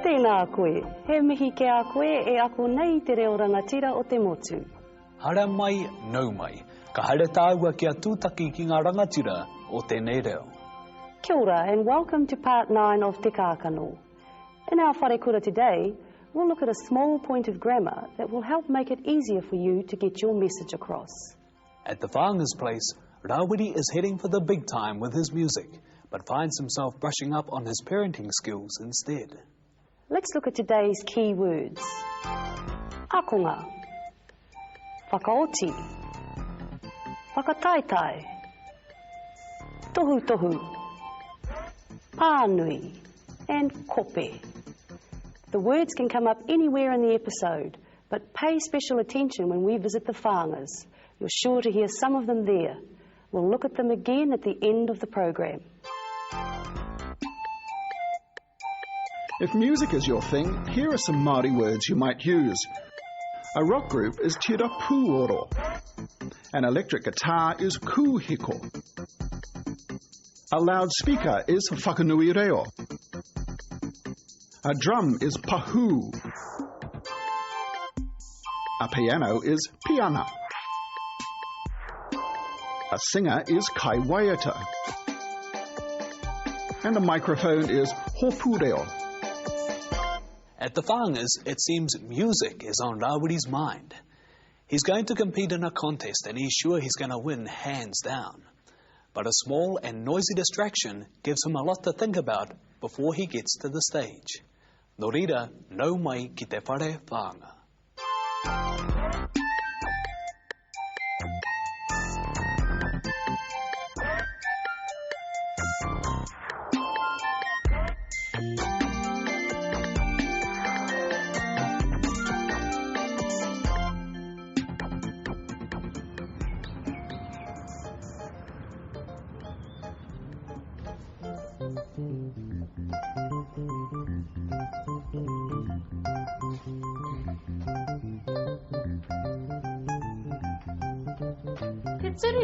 Tēnā koe, he mihi ke a koe e ako nei te reo rangatira o te motu. Hara mai, nau mai. Ka haere tāua kia tūtaki ki ngā rangatira o tēnei reo. Kia ora and welcome to part 9 of Te Kākano. In our wharekura today, we'll look at a small point of grammar that will help make it easier for you to get your message across. At the Whānga's place, Rāwiri is heading for the big time with his music, but finds himself brushing up on his parenting skills instead. Let's look at today's key words. Akonga, whakaoti, whakataitai, tohu tohu, pānui, and kope. The words can come up anywhere in the episode, but pay special attention when we visit the Whāngas. You're sure to hear some of them there. We'll look at them again at the end of the program. If music is your thing, here are some Māori words you might use. A rock group is tira pūoro. An electric guitar is kūhiko. A loudspeaker is whakanui reo. A drum is pahū. A piano is piana. A singer is kaiwaiata. And a microphone is hopureo. At the Whāngas, it seems music is on Rāwiri's mind. He's going to compete in a contest and he's sure he's going to win hands down. But a small and noisy distraction gives him a lot to think about before he gets to the stage. Nō reira, nau mai ki te whare Whānga.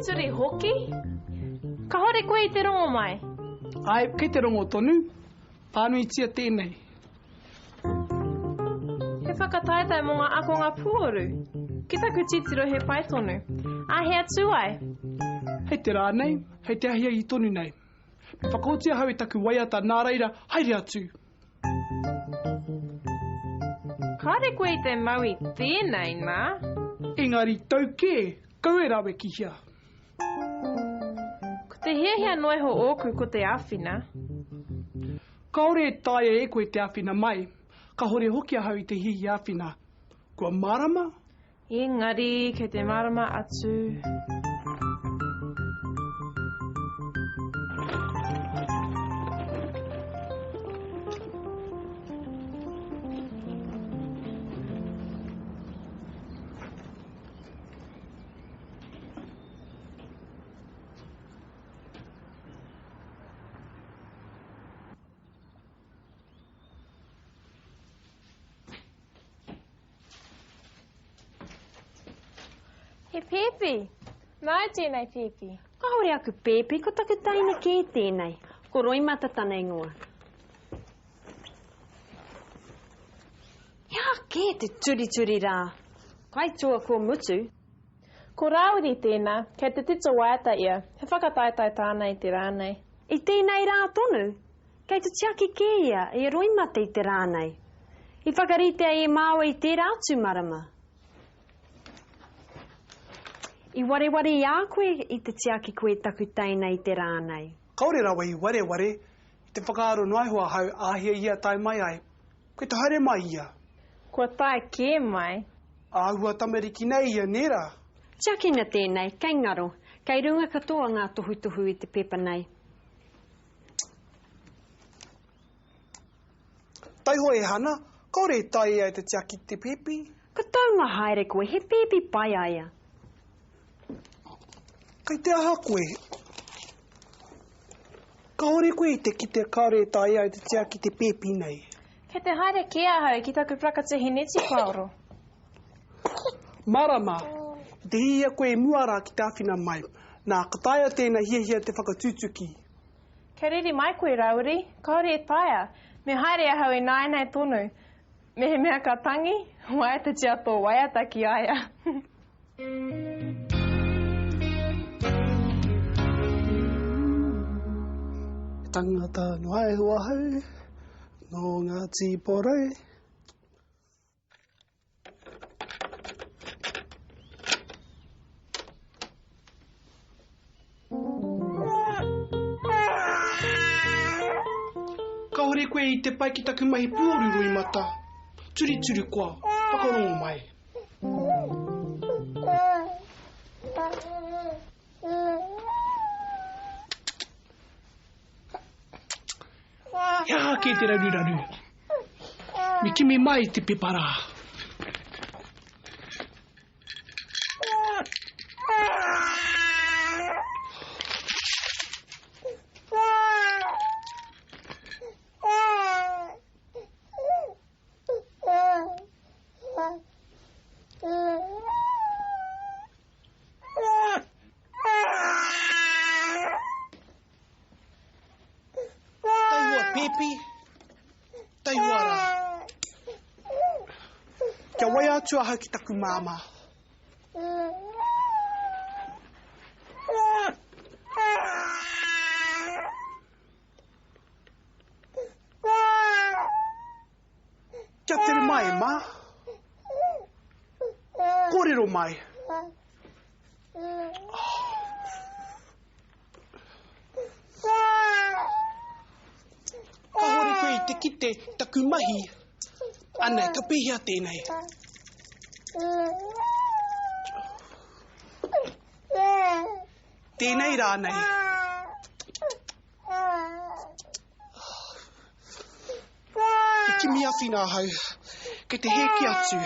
Turi hoki? Ka hore koe I te rongo mai? Ai, kei te rongo tonu. Pānui tia tēnei. He whakataitai mō ngā akonga pūoru. Ki taku titiro he pai tonu. A he atu ai? Hei te rā nei, hei te ahia I tonu nei. Me whakaotia hau I taku waiata nā reira, haere atu. Ka hore koe I te maui tēnei, nā? Engari tau kē, kau e rawe ki hia. Te hiahia noiho ōku ko te āwhina. Kaore e tae e koe te āwhina mai, ka hore hoki ahau I te hihi āwhina. Kua marama? Engari, kei te marama atu. He Pepi. Nā tēnei Pepi. Ka hore aku Pepi, ko taku taina kē tēnei. Ko roimata tana ingoa. Ia kē te turi rā. Kai tua ko mutu. Ko Rāwiri tēnā, kei te tito waiata ia. He whakataitai tānei te rānei. I tēnei rā tonu. Kei te tiaki kē ia, e roimata I te rānei. I whakaritea e māua I te rātu marama. I wareware I a koe I te tiaki koe taku taina I te rānei. Kaore rawa I wareware, I te whakaaro noaihua hau āhia ia tai mai ai. Koe te haere mai ia. Kua tai kē mai. Āhua tamariki nei ia nera. Tiaki na tēnei, kei ngaro. Kei runga katoa ngā tohu I te pepa nei. Taiho e hana, kaore e tai ai te tiaki te pepi. Ka taunga haere koe, he pepi pai aia. Kei te aha koe. Kaore koe I te ki te kaore e tai ai te tiaki te pepi nei. Kei te haere kē ahau ki taku prakatehi neti paoro. Marama, te hia koe muara ki te āwhina mai. Nā kataia tēnā hiahia te whakatūtuki. Kei riri mai koe Rāwiri, kaore e taia. Me haere ahau e nāinai tonu. Me he mea ka tangi, wai te tia tō waiata ki aia. Tangata no ai hua hau, no ngā tīporei. Kaore koe I te pai ki taku mahi puoruru I mata. Turi turi koa, whakarongo mai. Ia ke te raru raru. Mi kimi mai te pepara. Kia wai atu aha ki taku māma. Kia tere mai, mā. Kōrero mai. Ka hore koe I te kite taku mahi. Anei, ka pihia tēnei. Tēnei rānei. Te kimi awhina hau, kei te heki atu.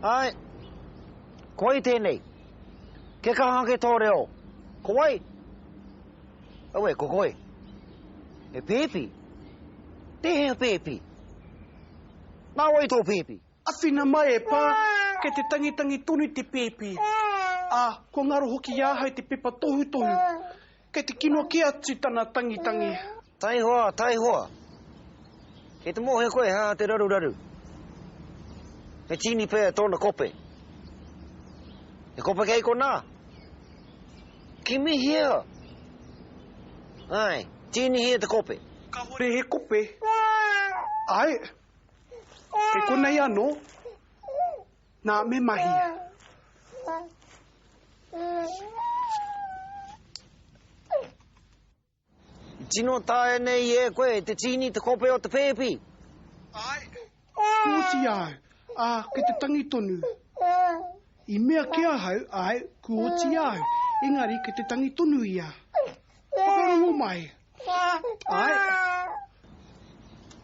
Ai, koi tēnei. Ke kaha ke tō reo. Ko wai. Awe, ko koe. E pēpi. Te hea pēpi. Nā wai tō pēpi. Awhina mai e pā, kei te tangitangi tonu te pēpi. Ko ngaro hoki āhau te pepa tohu tohu. Kei te kino ke atu tana tangitangi. Tai hoa, tai hoa. Kei te mohe koe ha te raru raru. Me tini pēr tōna kope. E kope kei ko nā. Ki mi hea. Ai, tini hea te kope. Ka hore he kope. Ai, ke konei anō. Nā me mahi. Tino tae nei e koe, te tini te kope o te pēpi. Ai, kūti au. Kei te tangi tonu. I mea ke ahau, ai, kūti au. Engari, kei te tangi tonu ia. Whakarongo mai. Ai.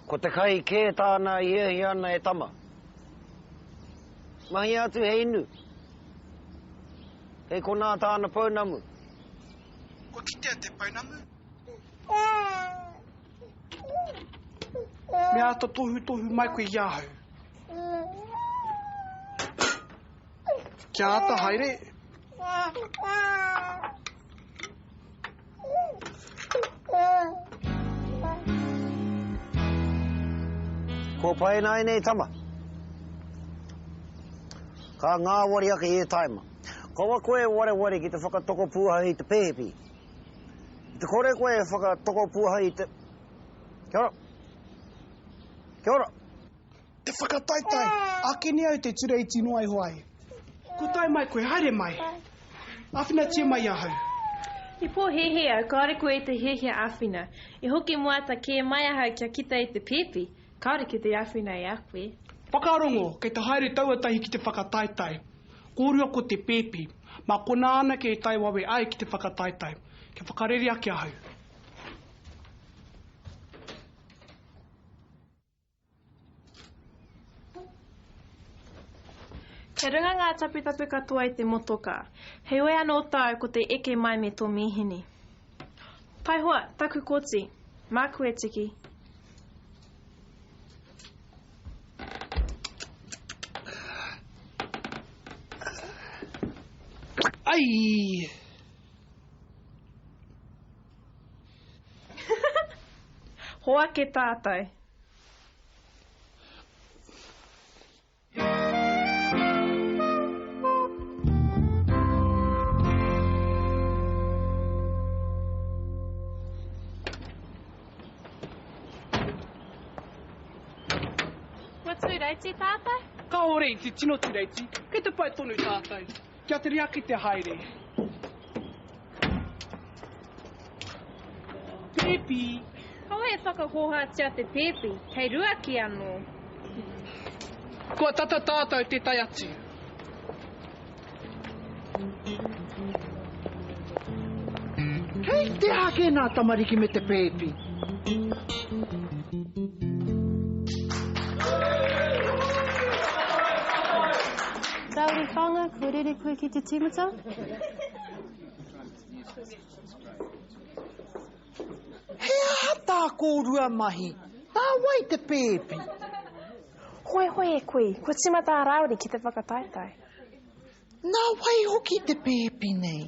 Ko te kai kē tāna i ana e tama. Mahi atu he inu. Kei ko nā tāna paunamu. Ko kitea te paunamu? Mea ata tohu tohu mai koe iahau. Kia ata haere. Ko pai nai nei tama. Ka ngā wari ake e taima. Kawa koe ware ki te whakatoko puaha I te pēpi. I te kore koe whakatoko puaha I te... Kia ora. Kia ora. Te whakataitai. Ake ni au te tura I tino ai hoai. Ko tai mai koe, haere mai. Awhina tia mai ahau. I pō hehe au, kaore koe te hehe awhina. I hoki mua ta ke mai ahau kia kita I te pepi. Kaore ki te awhina I a koe. Whakarongo, kei te haere tauatahi ki te whakataitai. Kōrua ko te pepi. Mā kona ana kei tai wawe ai ki te whakataitai. Ke whakarere ake ahau. He runga ngā tapitapu katoa I te motoka. He oe anō tāu ko te eke mai me tō mihini. Tai hoa, taku koti. Māku e tiki. Ai! Hoa ke tātai. What's the reiti, tātai? Ka o reiti, tino te reiti. Kei te pai tonu tātai. Kia te ria ki te haere. Pepi. Hau e whakahohatia te pepi. Kei rua ki anō. Kua tata tātou te tai atu. Hei te hake nā tamariki me te pepi. Rāwiri whanga, ko rere koe ki te tīmata? He aha tā kōrua mahi. Tā wai te pepi. Hoi hoi e koe. Ko timata a Rāwiri ki te whakataitai. Nā wai hoki te pepi nei.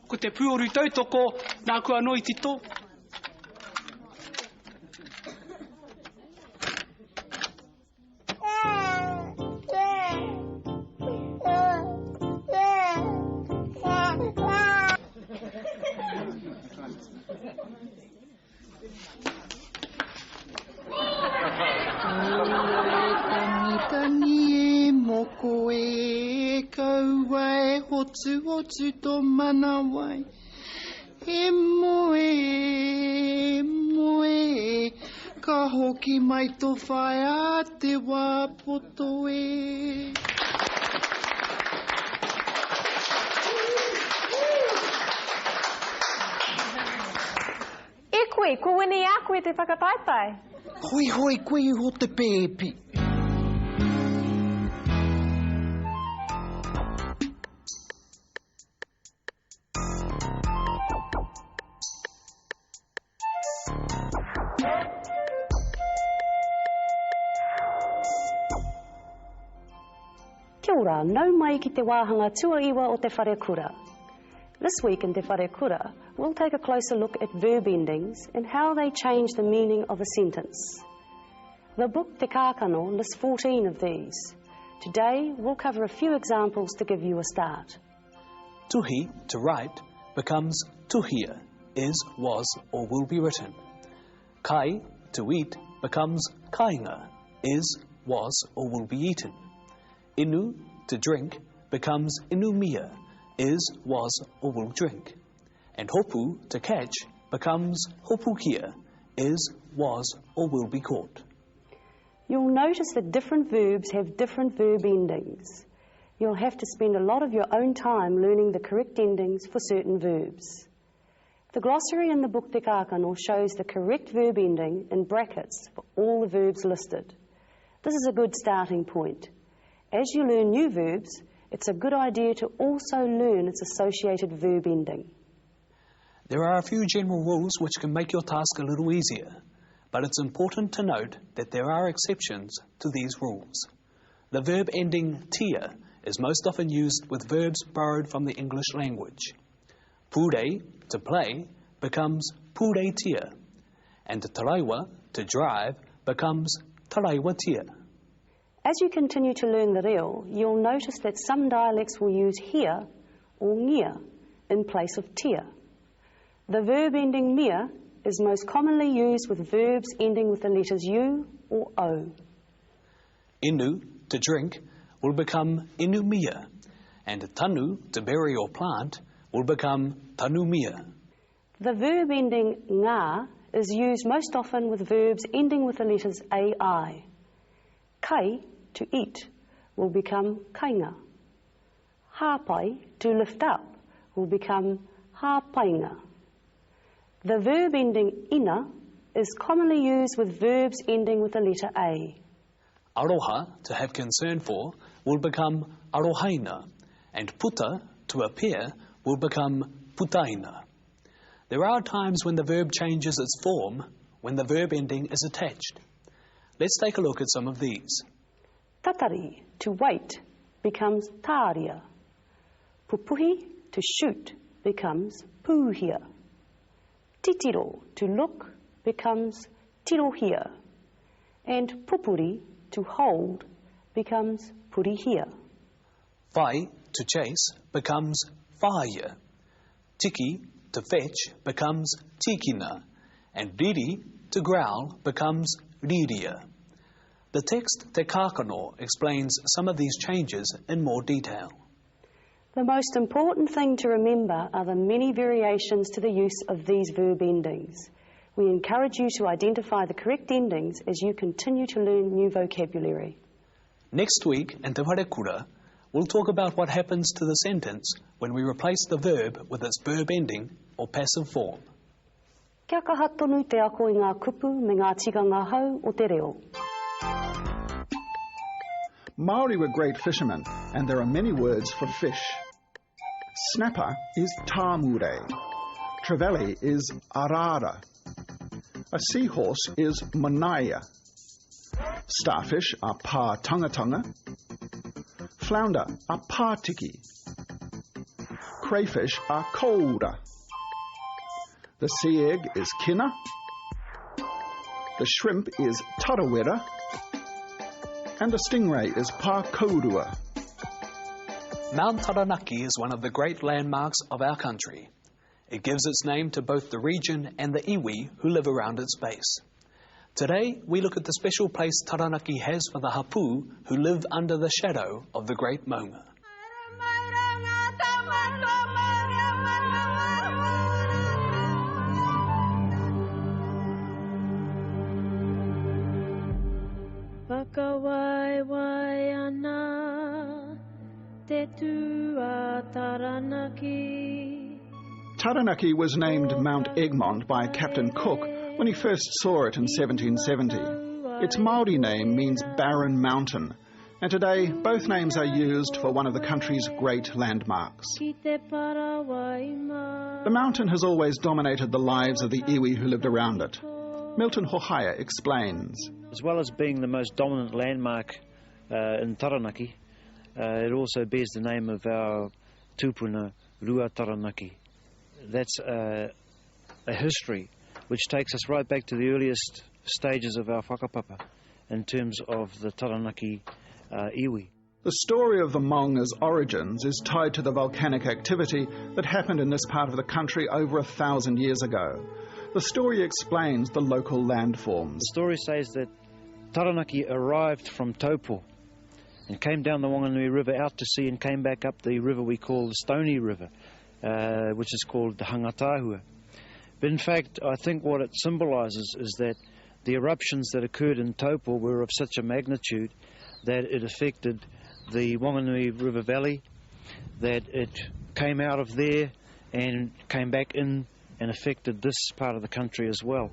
Ko te puoru tautoko, nā kua noi tito. Tangi e moko e kaua e hotu hotu tō mana wai. E moe, ka hoki mai tō whai a te wā poto e. E koe, ko wini a koe te whakataitai. Hoi hoi koe ho te pepi. Kia ora, nau mai ki te wāhanga tuaiwa o te whare kura. This week in Te Whare Kura, we'll take a closer look at verb endings and how they change the meaning of a sentence. The book Te Kākano lists 14 of these. Today, we'll cover a few examples to give you a start. Tuhi, to write, becomes tuhia, is, was, or will be written. Kai, to eat, becomes kainga, is, was, or will be eaten. Inu, to drink, becomes inumia, is, was, or will drink. And hopu, to catch, becomes hopukia, is, was, or will be caught. You'll notice that different verbs have different verb endings. You'll have to spend a lot of your own time learning the correct endings for certain verbs. The glossary in the book Te Kākano shows the correct verb ending in brackets for all the verbs listed. This is a good starting point. As you learn new verbs, it's a good idea to also learn its associated verb ending. There are a few general rules which can make your task a little easier, but it's important to note that there are exceptions to these rules. The verb ending tia is most often used with verbs borrowed from the English language. Pure, to play, becomes pure tia, and taraiwa, to drive, becomes taraiwa tia. As you continue to learn the reo, you'll notice that some dialects will use hia or ngia in place of tia. The verb ending mia is most commonly used with verbs ending with the letters u or o. Inu, to drink, will become inumia, and tanu, to bury or plant, will become tanumia. The verb ending ngā is used most often with verbs ending with the letters ai. Kai, to eat, will become kainga. Hāpai, to lift up, will become hāpainga. The verb ending ina is commonly used with verbs ending with the letter A. Aroha, to have concern for, will become arohaina, and puta, to appear, will become putaina. There are times when the verb changes its form, when the verb ending is attached. Let's take a look at some of these. Tatari, to wait, becomes tāria. Pupuhi, to shoot, becomes pūhia. Titiro, to look, becomes tirohia. And pupuri, to hold, becomes purihia. Whai, to chase, becomes whāia. Tiki, to fetch, becomes tikina. And riri, to growl, becomes riria. The text Te Kākano explains some of these changes in more detail. The most important thing to remember are the many variations to the use of these verb endings. We encourage you to identify the correct endings as you continue to learn new vocabulary. Next week in Te Wharekura, we'll talk about what happens to the sentence when we replace the verb with its verb ending or passive form. Kia kaha tonu te ako I ngā kupu me ngā tikanga hau o te reo. Māori were great fishermen, and there are many words for fish. Snapper is tāmure. Trevally is arara. A seahorse is manaia. Starfish are pā tangatanga. Flounder are pātiki. Crayfish are koura. The sea egg is kina. The shrimp is tarawera. And the stingray is pākaurua. Mount Taranaki is one of the great landmarks of our country. It gives its name to both the region and the iwi who live around its base. Today, we look at the special place Taranaki has for the hapu who live under the shadow of the great maunga. Whakawaiwai ana te tua Taranaki. Taranaki was named Mount Egmont by Captain Cook when he first saw it in 1770. Its Māori name means barren mountain, and today both names are used for one of the country's great landmarks. The mountain has always dominated the lives of the iwi who lived around it. Milton Hohaya explains. As well as being the most dominant landmark in Taranaki, it also bears the name of our tūpuna Rua Taranaki. That's a history which takes us right back to the earliest stages of our whakapapa in terms of the Taranaki iwi. The story of the Maunga's origins is tied to the volcanic activity that happened in this part of the country over 1,000 years ago. The story explains the local landforms. The story says that Taranaki arrived from Taupo and came down the Whanganui River out to sea and came back up the river we call the Stony River, which is called the Hangatahua. But in fact, I think what it symbolises is that the eruptions that occurred in Taupo were of such a magnitude that it affected the Whanganui River Valley, that it came out of there and came back in and affected this part of the country as well.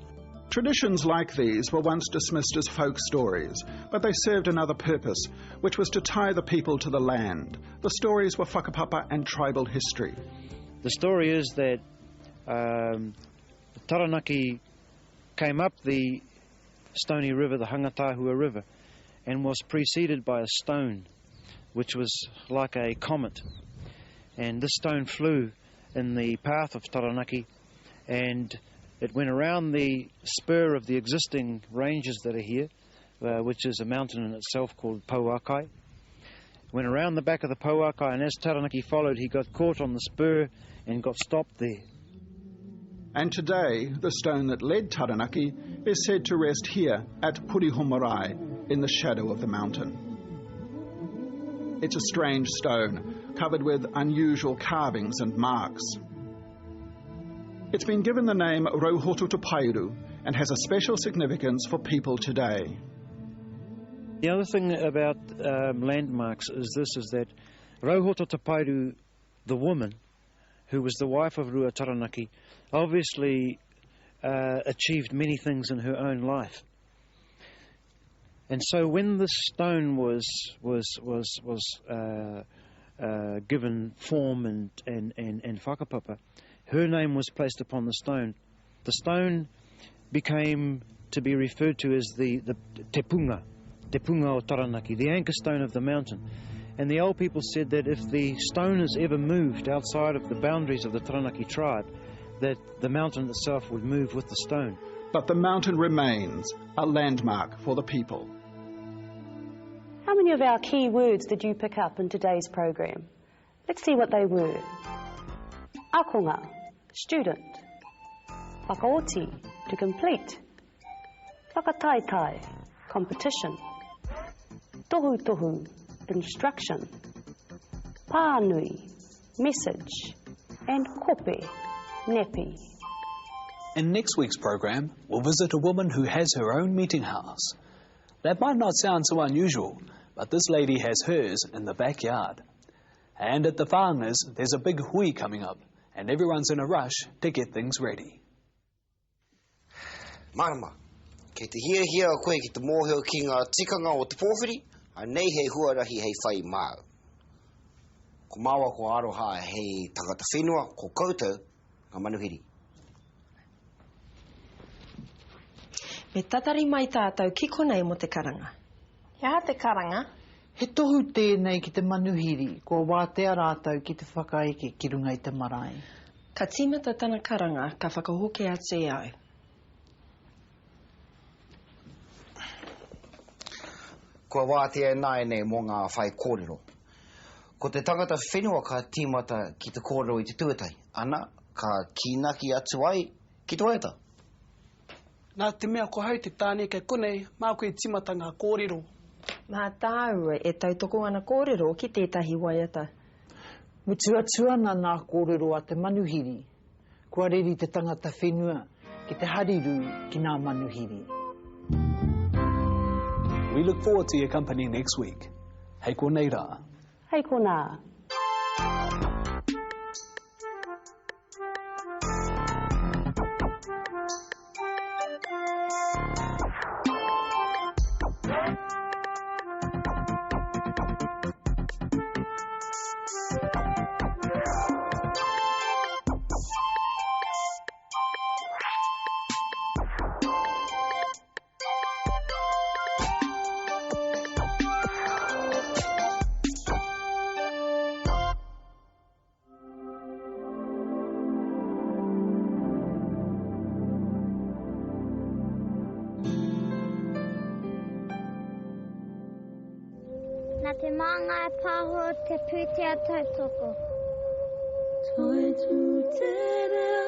Traditions like these were once dismissed as folk stories, but they served another purpose, which was to tie the people to the land. The stories were whakapapa and tribal history. The story is that Taranaki came up the Stony River, the Hangatahua River, and was preceded by a stone, which was like a comet. And this stone flew in the path of Taranaki, and it went around the spur of the existing ranges that are here, which is a mountain in itself called Pouakai. Went around the back of the Pouakai, and as Taranaki followed, he got caught on the spur and got stopped there. And today, the stone that led Taranaki is said to rest here at Purihomarai, in the shadow of the mountain. It's a strange stone, covered with unusual carvings and marks. It's been given the name Rauhototopairu and has a special significance for people today. The other thing about landmarks is this, is that Rauhototopairu, the woman, who was the wife of Rua Taranaki, obviously achieved many things in her own life. And so when this stone was given form and whakapapa, her name was placed upon the stone. The stone became to be referred to as the tepunga o Taranaki, the anchor stone of the mountain. And the old people said that if the stone is ever moved outside of the boundaries of the Taranaki tribe, that the mountain itself would move with the stone. But the mountain remains a landmark for the people. How many of our key words did you pick up in today's program? Let's see what they were. Akonga, student. Whakaoti, to complete. Whakataitai, competition. Tohu tohu, instruction. Pānui, message. And kope, nepi. In next week's program, we'll visit a woman who has her own meeting house. That might not sound so unusual, but this lady has hers in the backyard. And at the Whāngas, there's a big hui coming up, and everyone's in a rush to get things ready. Marama, kei te hia o koe ki te mōheo ki ngā tikanga o te pōwhiri, a nei hei huarahi hei whai māu. Ko māua ko aroha hei tangata whenua, ko koutou, ngā manuhiri. Me tatari mai tātou ki konei mo te karanga. Ia te karanga. He tohu tēnei ki te manuhiri, ko wātea rātou ki te whakaeke ki runga i te marae. Ka tīmata tana karanga, ka whakahoke a te au. Kua wātea nai nei mō ngā whai kōrero. Ko te tangata whenua ka tīmata ki te kōrero i te tuatai. Ana, ka kinaki atu ai ki te waita. Nā te mea ko hau te tāne kei konei, mā koe tīmata ngā kōrero. Mā tāua e tautoko ana kōrero ki tētahi waiata. Mutua nā kōrero a te manuhiri. Kua reri te tangata whenua ki te hariru ki nā manuhiri. We look forward to your company next week. Hei konei rā. Hei kona. Nā te māngai pāho te pūtea tautoko. Toi tu te reo